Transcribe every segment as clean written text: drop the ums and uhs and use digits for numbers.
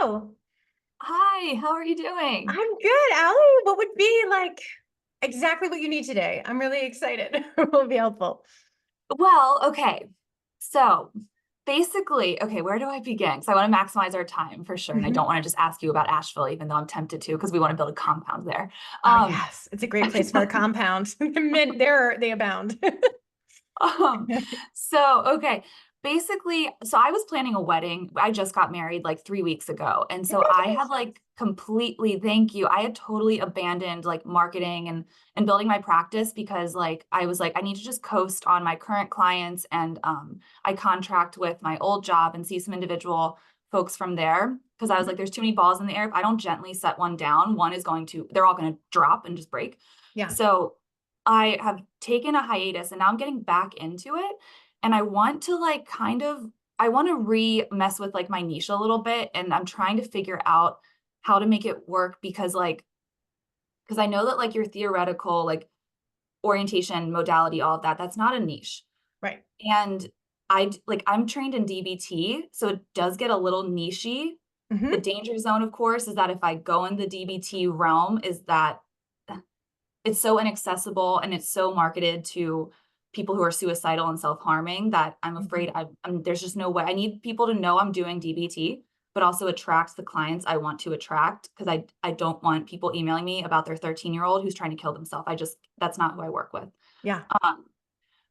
Hello. Hi, how are you doing? I'm good, Allie. What would be like exactly what you need today? I'm really excited. Will be helpful. Well, okay. So basically, okay, where do I begin? Because I want to maximize our time for sure. And I don't Mhm. want to just ask you about Asheville, even though I'm tempted to, because we want to build a compound there. Oh Um, yes, it's a great place for a compound. The men there they abound. Um, okay. Basically, so I was planning a wedding. I just got married like 3 weeks ago. And so I had Congratulations. like completely, thank you. I had totally abandoned like marketing and building my practice because like I was like, I need to just coast on my current clients and I contract with my old job and see some individual folks from there. Because I was like, there's too many balls in the air. If I don't gently set one down, one is going to, they're all going to drop and just break. Yeah. So I have taken a hiatus and now I'm getting back into it. And I want to like kind of, I want to mess with like my niche a little bit. And I'm trying to figure out how to make it work because I know that like your theoretical, like orientation, modality, all of that, that's not a niche. Right. And I'm trained in DBT, so it does get a little nichey. The Hmm. danger zone, of course, is that if I go in the DBT realm, is that it's so inaccessible and it's so marketed to people who are suicidal and self-harming that I'm afraid there's just no way. I need people to know I'm doing DBT, but also attract the clients I want to attract because I don't want people emailing me about their 13-year-old who's trying to kill themselves. That's not who I work with. Yeah. Um,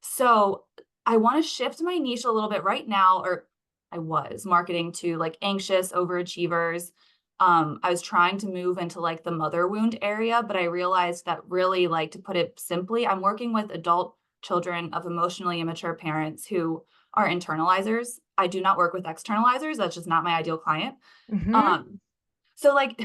so I want to shift my niche a little bit right now, or I was marketing to like anxious overachievers. I was trying to move into like the mother wound area, but I realized that really, like to put it simply, I'm working with adult children of emotionally immature parents who are internalizers. I do not work with externalizers. That's just not my ideal client. Hmm. Um, so like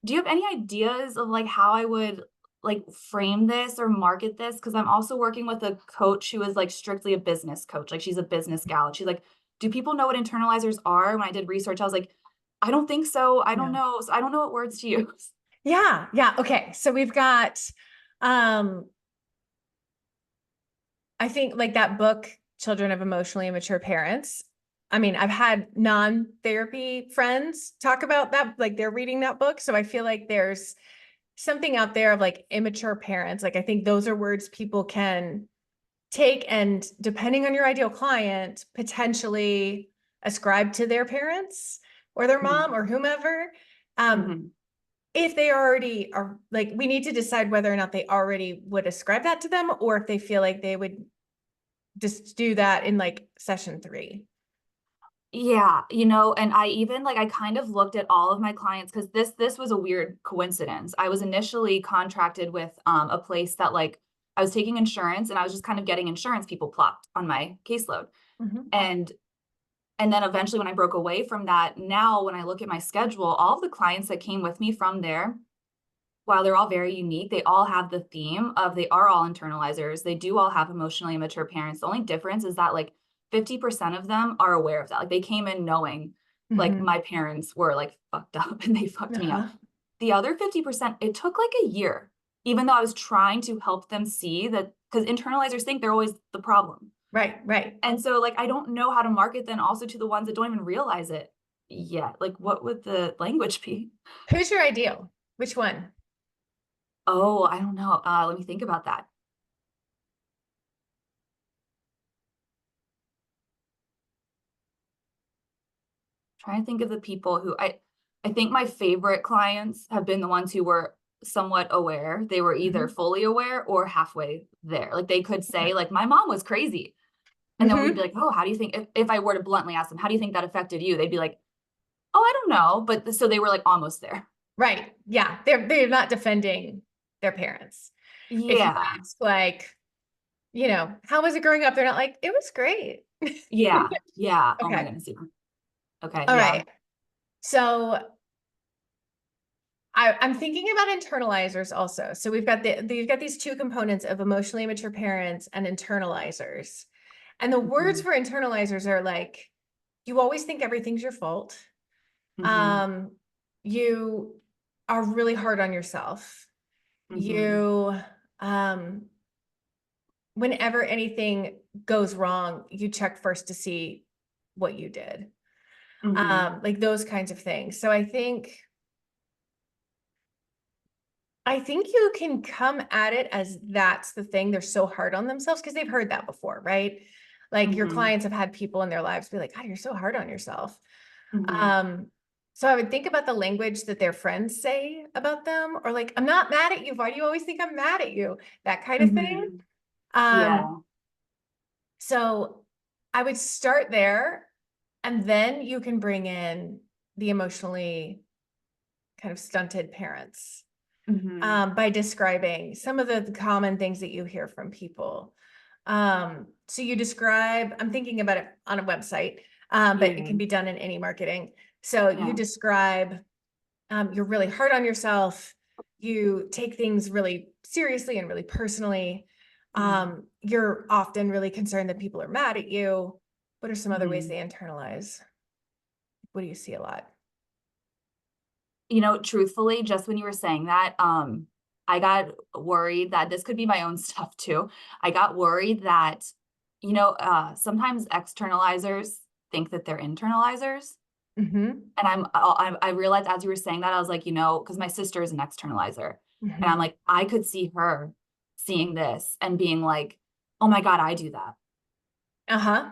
do you have any ideas of like how I would like frame this or market this? Because I'm also working with a coach who is like strictly a business coach. Like she's a business gal. And she's like, do people know what internalizers are? When I did research, I was like, I don't think so. I don't No. know. So I don't know what words to use. Yeah. Yeah. Okay. So we've got um I think like that book, Children of Emotionally Immature Parents. I mean, I've had non-therapy friends talk about that, like they're reading that book. So I feel like there's something out there of like immature parents. Like I think those are words people can take and depending on your ideal client, potentially ascribe to their parents or their mom or whomever. Um, Mm-hmm. if they already are like, we need to decide whether or not they already would ascribe that to them or if they feel like they would just do that in like session 3. Yeah, and I even like I kind of looked at all of my clients because this was a weird coincidence. I was initially contracted with a place that like I was taking insurance and I was just kind of getting insurance people plopped on my caseload. Mhm. And and then eventually when I broke away from that, now when I look at my schedule, all of the clients that came with me from there, while they're all very unique, they all have the theme of they are all internalizers. They do all have emotionally immature parents. The only difference is that like 50% of them are aware of that. Like they came in knowing like Mhm. my parents were like fucked up and they fucked me up. Uh-huh. The other 50%, it took like a year, even though I was trying to help them see that because internalizers think they're always the problem. Right, right. And so like I don't know how to market then also to the ones that don't even realize it yet. Like what would the language be? Who's your ideal? Which one? Oh, I don't know. Let me think about that. Trying to think of the people who I think my favorite clients have been the ones who were somewhat aware. They were either Mhm. fully aware or halfway there. Like they could say like my mom was crazy. And then we'd be Mhm. like, "Oh, how do you think if I were to bluntly ask them, how do you think that affected you?" They'd be like, "Oh, I don't know." But so they were like almost there. Right. Yeah. They're not defending their parents. If you Yeah. ask like, how was it growing up? They're not like, it was great. Yeah. Yeah. Oh my Okay. goodness. Yeah. Okay. All Yeah. right. So I'm thinking about internalizers also. So you've got these two components of emotionally immature parents and internalizers. And the words Hmm. for internalizers are like, you always think everything's your fault. Hmm. Um, you are really hard on yourself. Hmm. You, um, whenever anything goes wrong, you check first to see what you did. Like those kinds of things. So I think you can come at it as that's the thing. They're so hard on themselves because they've heard that before, right? Like your clients have had people in their lives be like, God, you're so hard on yourself. So I would think about the language that their friends say about them, or like, I'm not mad at you. Why do you always think I'm mad at you? That kind of thing. Yeah. So I would start there, and then you can bring in the emotionally kind of stunted parents. By describing some of the common things that you hear from people. So you describe, I'm thinking about it on a website, but it can be done in any marketing. So you describe, you're really hard on yourself. You take things really seriously and really personally. You're often really concerned that people are mad at you. What are some other ways they internalize? What do you see a lot? You know, truthfully, just when you were saying that, I got worried that this could be my own stuff too. I got worried that, sometimes externalizers think that they're internalizers. Mm-hmm. And I realized as you were saying that, I was like, because my sister is an externalizer. And Mm-hmm. I'm like, I could see her seeing this and being like, oh my God, I do that. Uh-huh.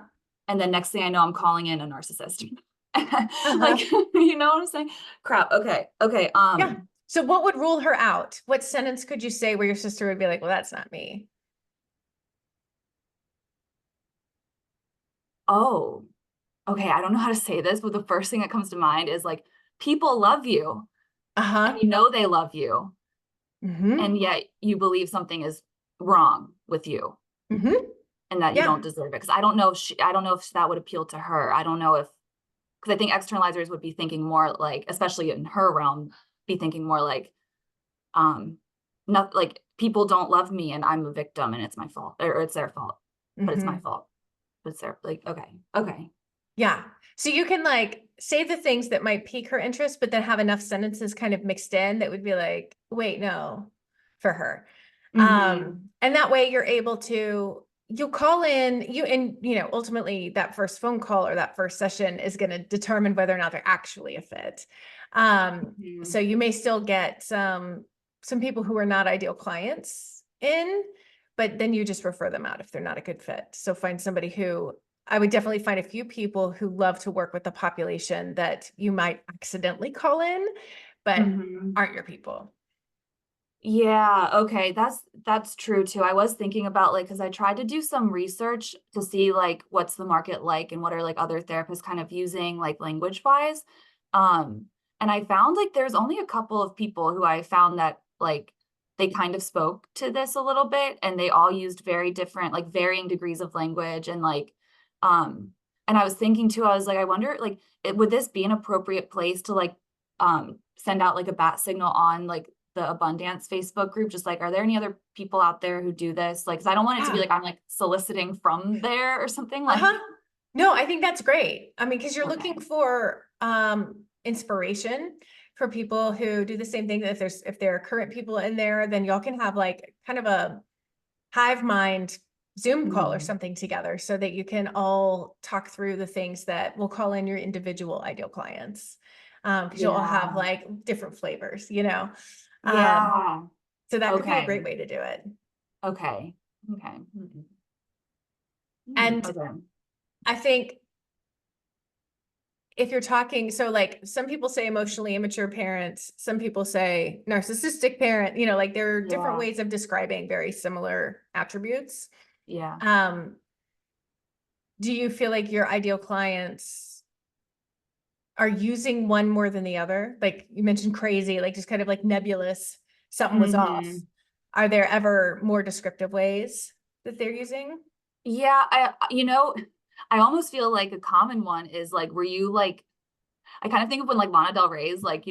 And then next thing I know, I'm calling in a narcissist. Like, Uh-huh. you know what I'm saying? Crap. Okay. Okay. Yeah. So what would rule her out? What sentence could you say where your sister would be like, well, that's not me? Oh, okay. I don't know how to say this, but the first thing that comes to mind is like, people love you and Uh-huh. you know they love you, Mm-hmm. and yet you believe something is wrong with you Mm-hmm. and that you Yeah. don't deserve it. Because I don't know if that would appeal to her. I don't know if, because I think externalizers would be thinking more like, especially in her realm, be thinking more like, um, not like people don't love me and I'm a victim and it's my fault or it's their fault, but it's my Mm-hmm. fault. But it's their like, okay. Yeah. So you can like say the things that might pique her interest, but then have enough sentences kind of mixed in that would be like, wait, no, for her. And that way you're able to, you'll call in you, and ultimately that first phone call or that first session is going to determine whether or not they're actually a fit. So you may still get some people who are not ideal clients in, but then you just refer them out if they're not a good fit. So find somebody who, I would definitely find a few people who love to work with the population that you might accidentally call in, but aren't your people. Yeah, okay, that's true too. I was thinking about like, because I tried to do some research to see like what's the market like and what are like other therapists kind of using like language wise. Um, and I found like there's only a couple of people who I found that like they kind of spoke to this a little bit and they all used very different, like varying degrees of language and like and I was thinking too, I was like, I wonder like would this be an appropriate place to like send out like a bat signal on like the Abundance Facebook group, just like, are there any other people out there who do this? Like, 'cause I don't want it to be Yeah. like I'm like soliciting from there or something like, Uh-huh. No, I think that's great. I mean, because you're okay. looking for inspiration for people who do the same thing. That if there are current people in there, then y'all can have like kind of a hive mind Zoom call or Mhm. something together so that you can all talk through the things that we'll call in your individual ideal clients. Because you'll all have Yeah. like different flavors. Um, Yeah. so that could be a Okay. great way to do it. Okay. Okay. And Okay. I think if you're talking, so like some people say emotionally immature parents, some people say narcissistic parent, like there are different Yeah. ways of describing very similar attributes. Yeah. Um, do you feel like your ideal clients are using one more than the other? Like you mentioned crazy, like just kind of like nebulous, something was off. Mhm. Are there ever more descriptive ways that they're using? Yeah, I almost feel like a common one is like, were you like, I kind of think of when like Lana Del Rey's like,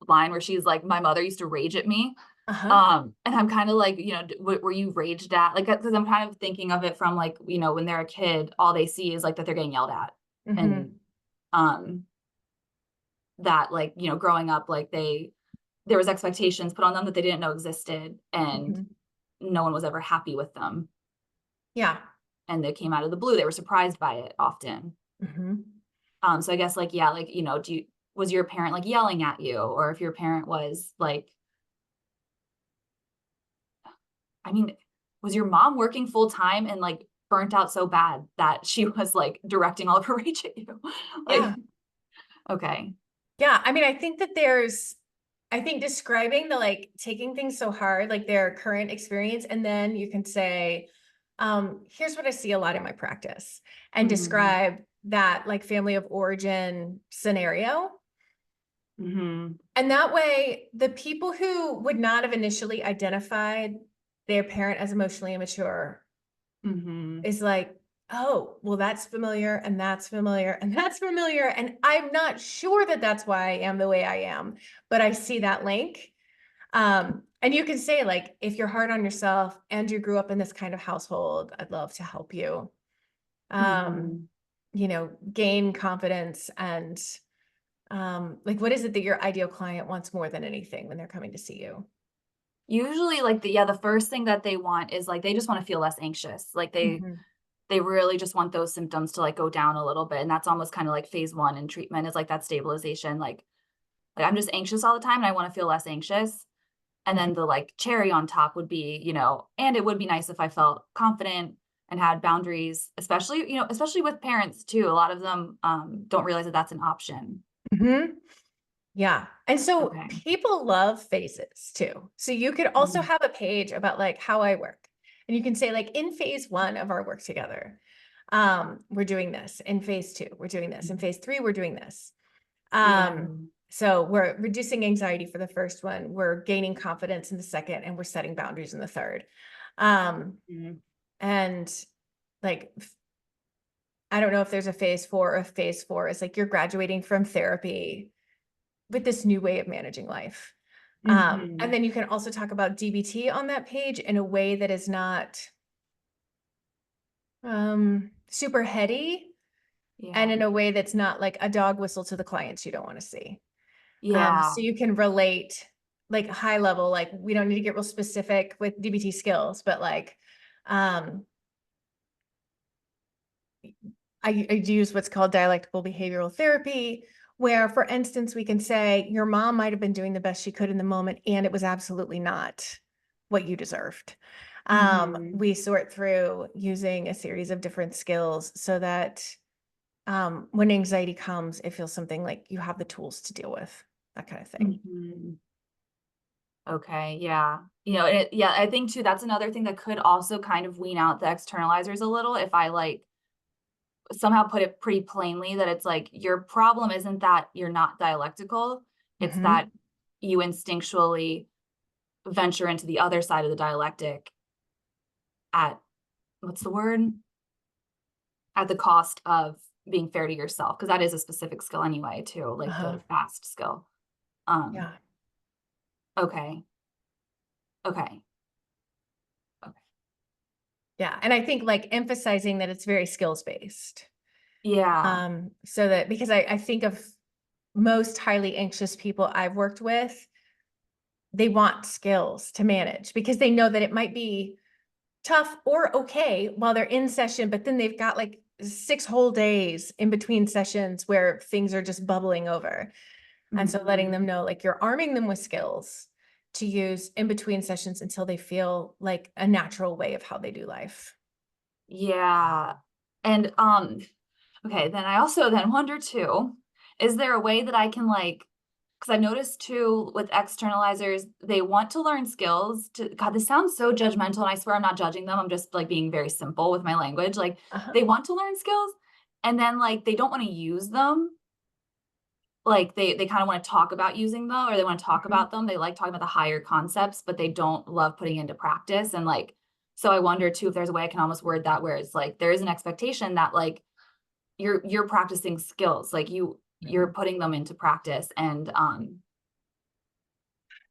line where she's like, my mother used to rage at me. Uh-huh. And I'm kind of like, were you raged at? Like, because I'm kind of thinking of it from like, when they're a kid, all they see is like that they're getting yelled at. And Mm-hmm. um that like, growing up, like there was expectations put on them that they didn't know existed and Mm-hmm. no one was ever happy with them. Yeah. And they came out of the blue. They were surprised by it often. Mm-hmm. So I guess like, yeah, like, was your parent like yelling at you? Or if your parent was like, I mean, was your mom working full time and like burnt out so bad that she was like directing all of her rage at you? Like, Yeah. okay. Yeah. I mean, I think describing the like taking things so hard, like their current experience, and then you can say, here's what I see a lot in my practice, and Mhm. describe that like family of origin scenario. Mhm. And that way, the people who would not have initially identified their parent as emotionally immature Mhm. is like, oh, well, that's familiar, and that's familiar, and that's familiar. And I'm not sure that that's why I am the way I am, but I see that link. And you can say, like, if you're hard on yourself and you grew up in this kind of household, I'd love to help you, Mhm. gain confidence and like, what is it that your ideal client wants more than anything when they're coming to see you? Usually like the first thing that they want is like they just want to feel less anxious. Like Mhm. they really just want those symptoms to like go down a little bit. And that's almost kind of like phase one in treatment is like that stabilization. Like I'm just anxious all the time and I want to feel less anxious. And Mhm. then the like cherry on top would be, and it would be nice if I felt confident and had boundaries, especially with parents too. A lot of them don't realize that that's an option. Mhm. Yeah. And so Okay. people love phases too. So you could also Mhm. have a page about like how I work. And you can say like in phase one of our work together, we're doing this. In phase two, we're doing this. In phase three, we're doing this. Yeah. So we're reducing anxiety for the first one, we're gaining confidence in the second, and we're setting boundaries in the third. Um, Mhm. and like I don't know if there's a phase four, or if phase four is like you're graduating from therapy with this new way of managing life. And Mhm. then you can also talk about DBT on that page in a way that is not super heady, and Yeah. in a way that's not like a dog whistle to the clients you don't want to see. Yeah. So you can relate like high level, like we don't need to get real specific with DBT skills, but like um, I use what's called dialectical behavioral therapy, where, for instance, we can say your mom might have been doing the best she could in the moment, and it was absolutely not what you deserved. Mhm. We sort through using a series of different skills so that when anxiety comes, it feels something like you have the tools to deal with, that kind of thing. Mhm. Okay, yeah. Yeah, I think too, that's another thing that could also kind of wean out the externalizers a little if I like somehow put it pretty plainly that it's like your problem isn't that you're not dialectical, it's that Mhm. you instinctually venture into the other side of the dialectic at what's the word? At the cost of being fair to yourself, because that is a specific skill anyway too, like Uh-huh. the fast skill. Um, Yeah. okay, okay, okay. Yeah. And I think like emphasizing that it's very skills based. Yeah. So that because I think of most highly anxious people I've worked with, they want skills to manage because they know that it might be tough or okay while they're in session, but then they've got like 6 whole days in between sessions where things are just bubbling over. And so letting them Mhm. know, like, you're arming them with skills to use in between sessions until they feel like a natural way of how they do life. Yeah. And, okay, then I also then wonder too, is there a way that I can like, because I've noticed too with externalizers, they want to learn skills to, God, this sounds so judgmental, and I swear I'm not judging them. I'm just like being very simple with my language. Like Uh-huh. they want to learn skills and then like they don't want to use them. Like they kind of want to talk about using them or they want to talk Mhm. about them. They like talking about the higher concepts, but they don't love putting into practice. And like, so I wonder too if there's a way I can almost word that where it's like there is an expectation that like you're practicing skills, like you're Mhm. putting them into practice. And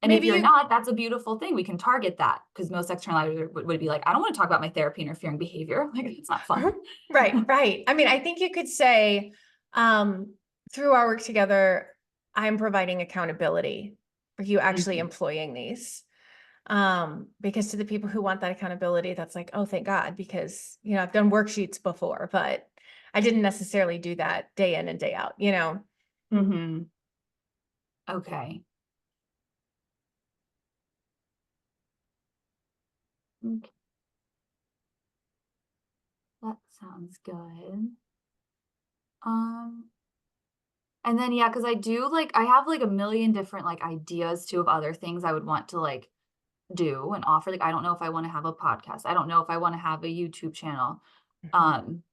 if Maybe you're you not, that's a beautiful thing. We can target that because most externalizers would be like, I don't want to talk about my therapy interfering behavior. Like it's not fun. Mhm. Right, right. I mean, I think you could say, um, through our work together, I'm providing accountability for you actually Mhm. employing these. Because to the people who want that accountability, that's like, oh, thank God, because I've done worksheets before, but I didn't necessarily do that day in and day out, you know? Mm-hmm. Okay. Okay, that sounds good. Um, and then yeah, because I do like I have like a million different like ideas too of other things I would want to like do and offer. Like I don't know if I want to have a podcast. I don't know if I want to have a YouTube channel. Mhm. Um,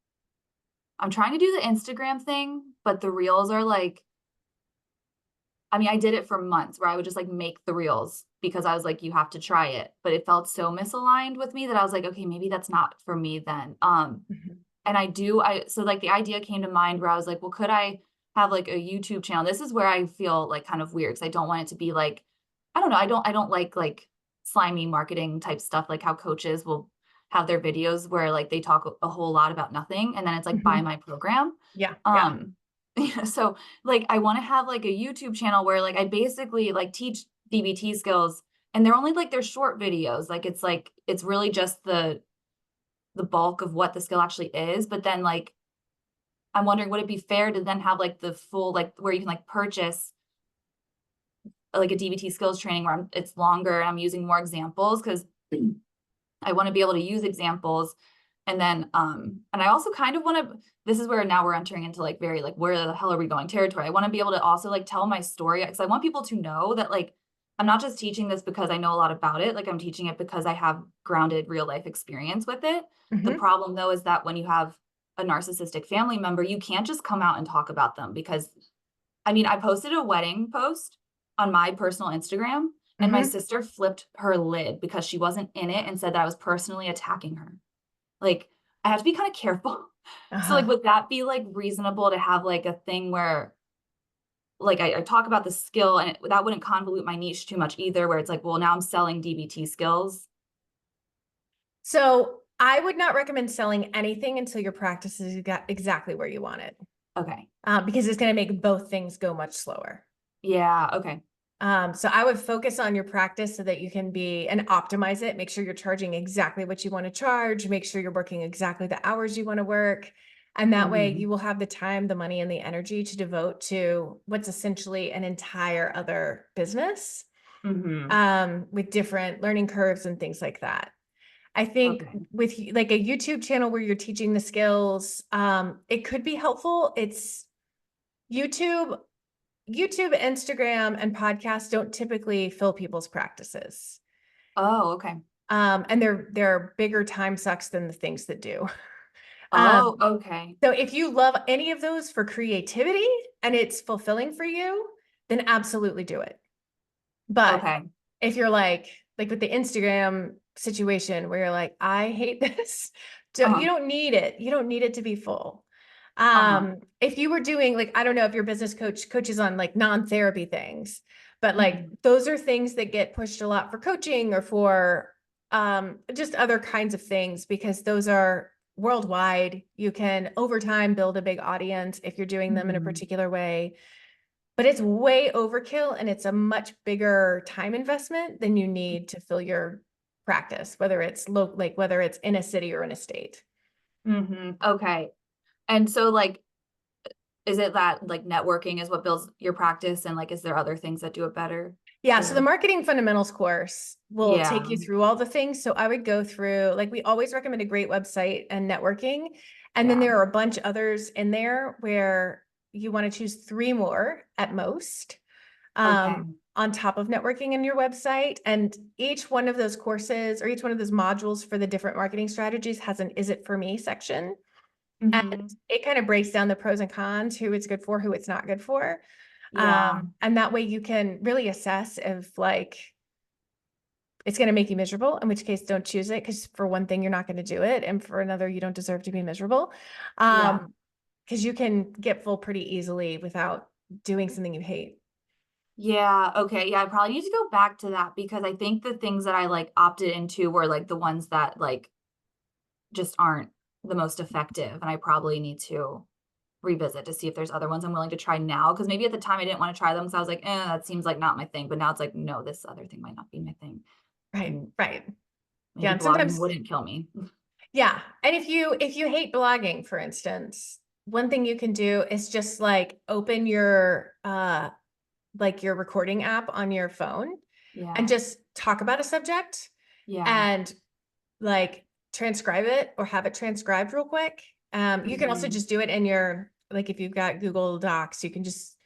I'm trying to do the Instagram thing, but the reels are like I mean, I did it for months where I would just like make the reels because I was like, you have to try it. But it felt so misaligned with me that I was like, okay, maybe that's not for me then. Mhm. And so like the idea came to mind where I was like, well, could I have like a YouTube channel? This is where I feel like kind of weird because I don't want it to be like, I don't know, I don't like slimy marketing type stuff, like how coaches will have their videos where like they talk a whole lot about nothing and then it's like buy Mhm. my program. Yeah, yeah. Um yeah, so like I want to have like a YouTube channel where like I basically like teach DBT skills and they're only like they're short videos. Like it's really just the bulk of what the skill actually is, but then like I'm wondering would it be fair to then have like the full like where you can like purchase like a DBT skills training where it's longer and I'm using more examples because I want to be able to use examples and then and I also kind of want to this is where now we're entering into like very like where the hell are we going territory. I want to be able to also like tell my story because I want people to know that like I'm not just teaching this because I know a lot about it, like I'm teaching it because I have grounded real life experience with it. The Mhm. problem though is that when you have a narcissistic family member, you can't just come out and talk about them because I mean, I posted a wedding post on my personal Instagram and my Mhm. sister flipped her lid because she wasn't in it and said that I was personally attacking her. Like, I have to be kind of careful. So, like, Uh-huh. would that be like reasonable to have like a thing where like I talk about the skill and that wouldn't convolute my niche too much either, where it's like, well, now I'm selling DBT skills. So I would not recommend selling anything until your practice is exactly where you want it, Okay. because it's going to make both things go much slower. Yeah. Okay. So I would focus on your practice so that you can be and optimize it. Make sure you're charging exactly what you want to charge. Make sure you're working exactly the hours you want to work. And that way Mm-hmm. you will have the time, the money, and the energy to devote to what's essentially an entire other business, Mm-hmm. with different learning curves and things like that. I think Okay. with like a YouTube channel where you're teaching the skills, it could be helpful. It's YouTube Instagram, and podcasts don't typically fill people's practices. Oh, okay. And they're bigger time sucks than the things that do. Oh, Um, okay. so if you love any of those for creativity and it's fulfilling for you, then absolutely do it. But Okay. if you're like with the Instagram situation where you're like, I hate this, you Uh-huh. don't need it. You don't need it to be full. Uh-huh. If you were doing like, I don't know if your business coaches on like non-therapy things, but like Mhm. those are things that get pushed a lot for coaching or for just other kinds of things because those are worldwide. You can over time build a big audience if you're doing them in a Mhm. particular way, but it's way overkill and it's a much bigger time investment than you need to fill your practice, whether it's like whether it's in a city or in a state. Mhm. Okay. And so, like, is it that, like, networking is what builds your practice, and, like, is there other things that do it better Yeah, so the too? marketing fundamentals course will take Yeah. you through all the things. So I would go through, like, we always recommend a great website and networking. And then Yeah. there are a bunch others in there where you want to choose three more at most, Okay. on top of networking in your website. And each one of those courses or each one of those modules for the different marketing strategies has an "Is it for me" section. And Mhm. it kind of breaks down the pros and cons, who it's good for, who it's not good for. Yeah. And that way you can really assess if like it's going to make you miserable, in which case don't choose it. Because for one thing, you're not going to do it. And for another, you don't deserve to be miserable. Yeah. Because you can get full pretty easily without doing something you hate. Yeah, okay, yeah, I probably need to go back to that because I think the things that I, like, opted into were, like, the ones that, like, just aren't the most effective, and I probably need to revisit to see if there's other ones I'm willing to try now. Because maybe at the time I didn't wanna try them because I was like, "Eh, that seems like not my thing," but now it's like, "No, this other thing might not be my thing." Right. And Right. Yeah. maybe And blogging sometimes, wouldn't kill me. yeah. And if you hate blogging, for instance, one thing you can do is just like open your like your recording app on your phone and Yeah. just talk about a subject Yeah. and like transcribe it or have it transcribed real quick. You can also Mhm. just do it in your, like if you've got Google Docs, you can just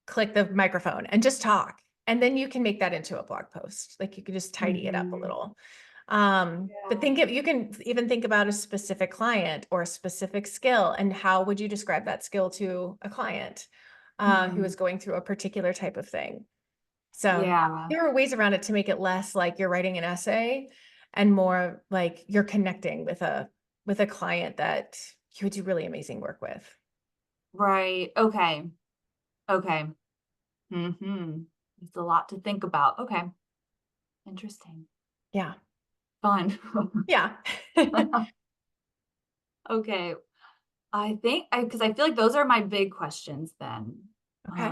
click the microphone and just talk. And then you can make that into a blog post. Like you can just tidy it up a Mhm. little. But Yeah. think of, you can even think about a specific client or a specific skill and how would you describe that skill to a client who Mhm. is going through a particular type of thing. So Yeah. there are ways around it to make it less like you're writing an essay and more like you're connecting with a client that you would do really amazing work with. Right. Okay. Okay. Mhm. It's a lot to think about. Okay. Interesting. Yeah. Fun. Yeah. Okay. I think because I feel like those are my big questions then. Okay.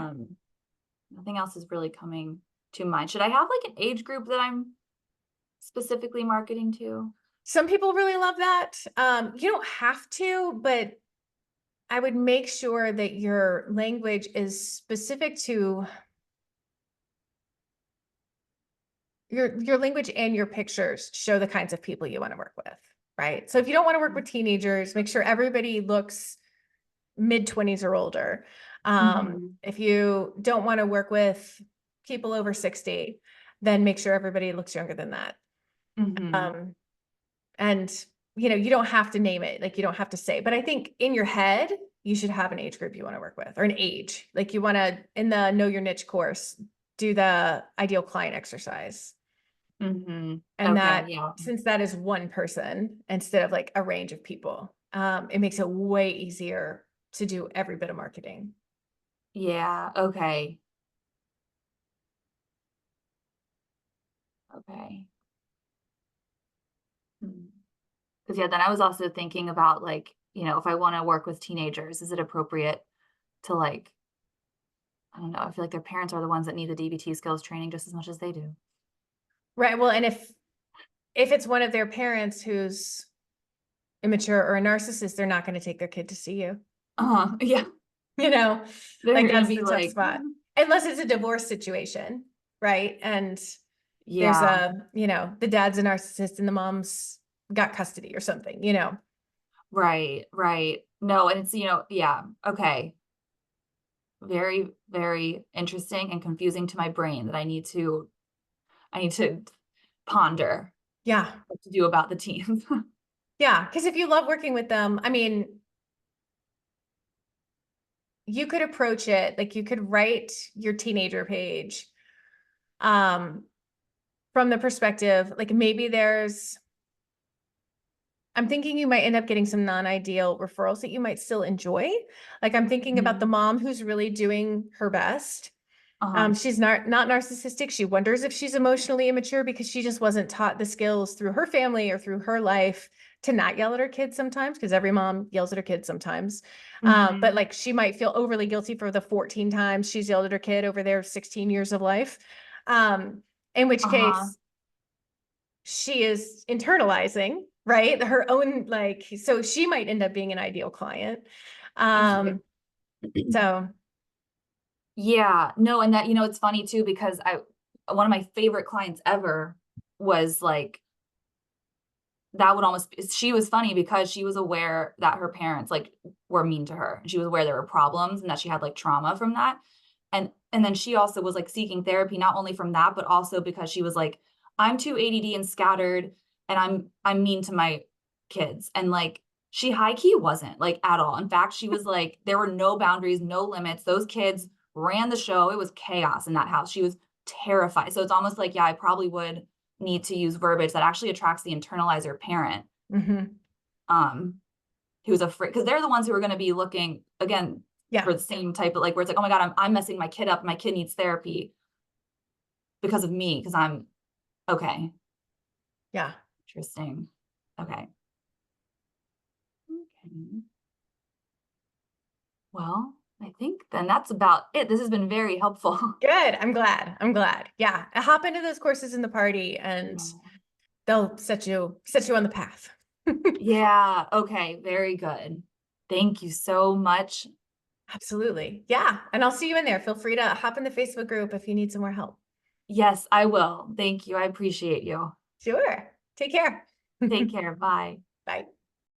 Nothing else is really coming to mind. Should I have like an age group that I'm specifically marketing to? Some people really love that. You don't have to, but I would make sure that your language is specific to your language and your pictures show the kinds of people you want to work with, right? So if you don't want to work with teenagers, make sure everybody looks mid-20s or older. Mhm. If you don't want to work with people over 60, then make sure everybody looks younger than that. Mhm. Um, and you don't have to name it, like you don't have to say, but I think in your head, you should have an age group you want to work with or an age. Like you want to, in the Know Your Niche course, do the ideal client exercise. Mhm. And Okay, that, yeah. since that is one person instead of like a range of people, it makes it way easier to do every bit of marketing. Yeah, okay. Okay. Because yeah, then I was also thinking about like, if I wanna work with teenagers, is it appropriate to like I don't know, I feel like their parents are the ones that need the DBT skills training just as much as they do. Right. Well, and if it's one of their parents who's immature or a narcissist, they're not going to take their kid to see you. Yeah. You know, They're like gonna that's be the tough like, spot. Unless it's a divorce situation, right? And there's yeah, the dad's a narcissist and the mom's got custody or something. right, right. No, and it's, yeah, okay. Very, very interesting and confusing to my brain that I need to ponder Yeah. what to do about the teens. Yeah. Because if you love working with them, I mean, you could approach it like you could write your teenager page um from the perspective, like maybe I'm thinking you might end up getting some non-ideal referrals that you might still enjoy. Like I'm thinking about the Mhm. mom who's really doing her best. Uh-huh. She's not narcissistic. She wonders if she's emotionally immature because she just wasn't taught the skills through her family or through her life to not yell at her kids sometimes, because every mom yells at her kids sometimes. But Mhm. like she might feel overly guilty for the 14 times she's yelled at her kid over their 16 years of life. In which Uh-huh. case she is internalizing, right? Her own, like, so she might end up being an ideal client. Yeah. Um, so Yeah, no, and that it's funny too because I one of my favorite clients ever was like that would almost she was funny because she was aware that her parents, like, were mean to her, and she was aware there were problems and that she had, like, trauma from that, and then she also was, like, seeking therapy not only from that, but also because she was like, "I'm too ADD and scattered, and I'm mean to my kids," and, like, she high key wasn't, like, at all. In fact, she was like, there were no boundaries, no limits. Those kids ran the show. It was chaos in that house. She was terrified. So it's almost like, yeah, I probably would need to use verbiage that actually attracts the internalizer parent, mhm. um, who's afraid because they're the ones who are gonna be looking, again, Yeah, for the same type of like, where it's like, "Oh my god, I'm messing my kid up. My kid needs therapy because of me, because I'm" okay, yeah. interesting. Okay. Okay. Well, I think then that's about it. This has been very helpful. Good. I'm glad. I'm glad. Yeah. Hop into those courses in the party and Yeah. they'll set you on the path. Yeah, okay, very good. Thank you so much. Absolutely. Yeah. And I'll see you in there. Feel free to hop in the Facebook group if you need some more help. Yes, I will. Thank you. I appreciate you. Sure. Take care. Take care. Bye. Bye.